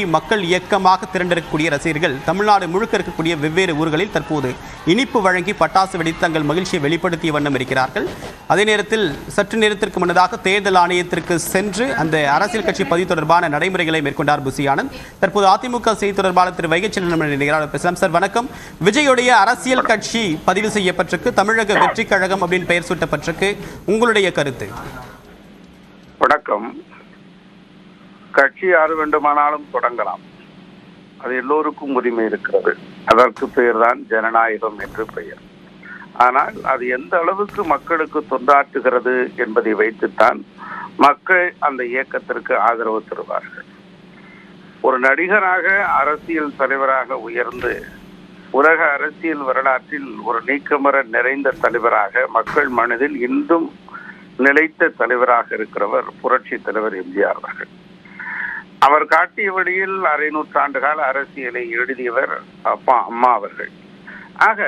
மக்கள் இயக்கமாக திரண்டிருக்கக்கூடிய ரசிகர்கள் தமிழ்நாடு முழுக்க இருக்கக்கூடிய வெவ்வேறு ஊர்களில் தற்போது இனிப்பு வழங்கி பட்டாசு வெடித்து தங்கள் மகிழ்ச்சியை வெளிப்படுத்திய வண்ணம் இருக்கிறார்கள். அதே நேரத்தில் சற்று நேரத்திற்கு முன்னதாக தேர்தல் ஆணையத்திற்கு சென்று அந்த அரசியல் கட்சி பதிவு தொடர்பான நடைமுறைகளை மேற்கொண்டார் புசி ஆனந்த். தற்போது அதிமுக செய்தி தொடர்பாளர் திரு வைகைச்செல்வன் பேசலாம். சார் வணக்கம். விஜயுடைய அரசியல் கட்சி பதிவு செய்யப்பட்டிருக்கு, தமிழக வெற்றி கழகம் அப்படின்னு பெயர் சூட்டப்பட்டிருக்கு, உங்களுடைய கருத்து? வணக்கம். கட்சி யாரு வேண்டுமானாலும் தொடங்கலாம், அது எல்லோருக்கும் உரிமை இருக்கிறது. அதற்கு பெயர்தான் ஜனநாயகம் என்று பெயர். ஆனால் அது எந்த அளவுக்கு மக்களுக்கு தொண்டாற்றுகிறது என்பதை வைத்துத்தான் மக்கள் அந்த இயக்கத்திற்கு ஆதரவு தருவார்கள். ஒரு நடிகராக அரசியல் தலைவராக உயர்ந்து உலக அரசியல் வரலாற்றில் ஒரு நீக்கமர நிறைந்த தலைவராக மக்கள் மனதில் இன்றும் நிலைத்த தலைவராக இருக்கிறவர் புரட்சி தலைவர் எம்ஜிஆர் அவர்கள். அவர் காட்டிய வழியில் அரை நூற்றாண்டு கால அரசியலை எழுதியவர் அம்மா அவர்கள். ஆக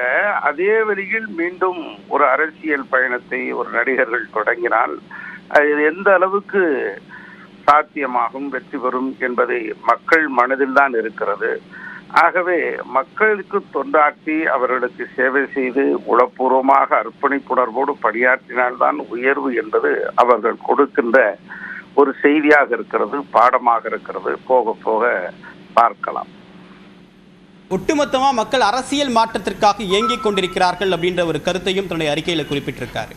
அதே வழியில் மீண்டும் ஒரு அரசியல் பயணத்தை ஒரு நடிகர்கள் தொடங்கினால் அது எந்த அளவுக்கு சாத்தியமாகும், வெற்றி பெறும் என்பதை மக்கள் மனதில் தான் இருக்கிறது. ஆகவே மக்களுக்கு தொண்டாற்றி அவர்களுக்கு சேவை செய்து உளப்பூர்வமாக அர்ப்பணிப்புணர்வோடு பணியாற்றினால்தான் உயர்வு என்பது அவர்கள் கொடுக்கின்ற ஒரு செய்தியாக இருக்கிறது, பாடமாக இருக்கிறது. போக போக பார்க்கலாம். ஒட்டுமொத்தமா மக்கள் அரசியல் மாற்றத்திற்காக இயங்கிக் கொண்டிருக்கிறார்கள் அப்படின்ற ஒரு கருத்தையும் தன்னுடைய அறிக்கையில குறிப்பிட்டிருக்காரு.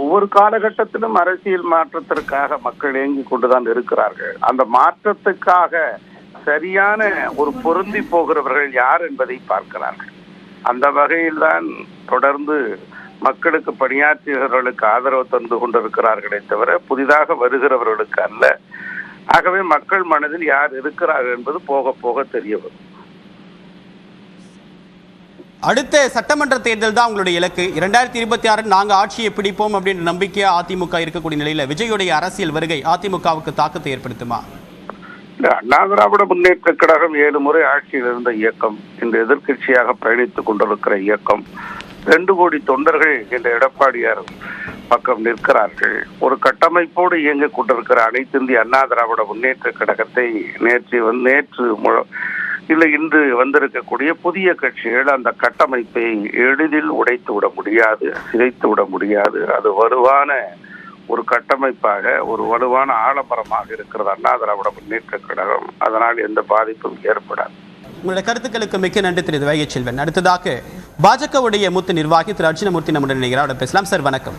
ஒவ்வொரு காலகட்டத்திலும் அரசியல் மாற்றத்திற்காக மக்கள் இயங்கிக் கொண்டுதான் இருக்கிறார்கள். அந்த மாற்றத்துக்காக சரியான ஒரு பொருந்தி போகிறவர்கள் யார் என்பதை பார்க்கிறார்கள். அந்த வகையில்தான் தொடர்ந்து மக்களுக்கு பணியாற்றியவர்களுக்கு ஆதரவு தந்து கொண்டிருக்கிறார்களே தவிர புதிதாக வருகிறவர்களுக்கு அல்ல. ஆகவே மக்கள் மனதில் யார் இருக்கிறார்கள் என்பது போக போக தெரிய வரும். அடுத்த சட்டமன்ற தேர்தல் தான் உங்களுடைய இலக்கு. 2026 நாங்கள் ஆட்சியை பிடிப்போம் அப்படின்ற நம்பிக்கையா அதிமுக இருக்கக்கூடிய நிலையில விஜயுடைய அரசியல் வருகை அதிமுகவுக்கு தாக்கத்தை ஏற்படுத்துமா? அண்ணா திராவிட முன்னேற்ற கழகம் 7 முறை ஆட்சியில் இருந்த இயக்கம், இந்த எதிர்கட்சியாக பயணித்துக் கொண்டிருக்கிற இயக்கம். 2 கோடி தொண்டர்கள் இந்த எடப்பாடியார் பக்கம் நிற்கிறார்கள். ஒரு கட்டமைப்போடு இயங்கிக் கொண்டிருக்கிற அனைத்து இந்திய அண்ணா திராவிட முன்னேற்ற கழகத்தை இன்று வந்திருக்கக்கூடிய புதிய கட்சிகள் அந்த கட்டமைப்பை எளிதில் உடைத்து விட முடியாது, சிதைத்து விட முடியாது. அது வலுவான ஒரு கட்டமைப்பாக, ஒரு வலுவான ஆலமரமாக இருக்கிறது அண்ணா திராவிட முன்னேற்ற கழகம். அதனால் எந்த பாதிப்பும் ஏற்படாது. உங்களுடைய கருத்துக்களுக்கு மிக்க நன்றி திரு வைகைச்செல்வன். அடுத்ததாக பாஜகவுடைய மூத்த நிர்வாகி திரு அர்ஜுனமூர்த்தி நம்முடன் இணைகிறார். பேசலாம். சார் வணக்கம்.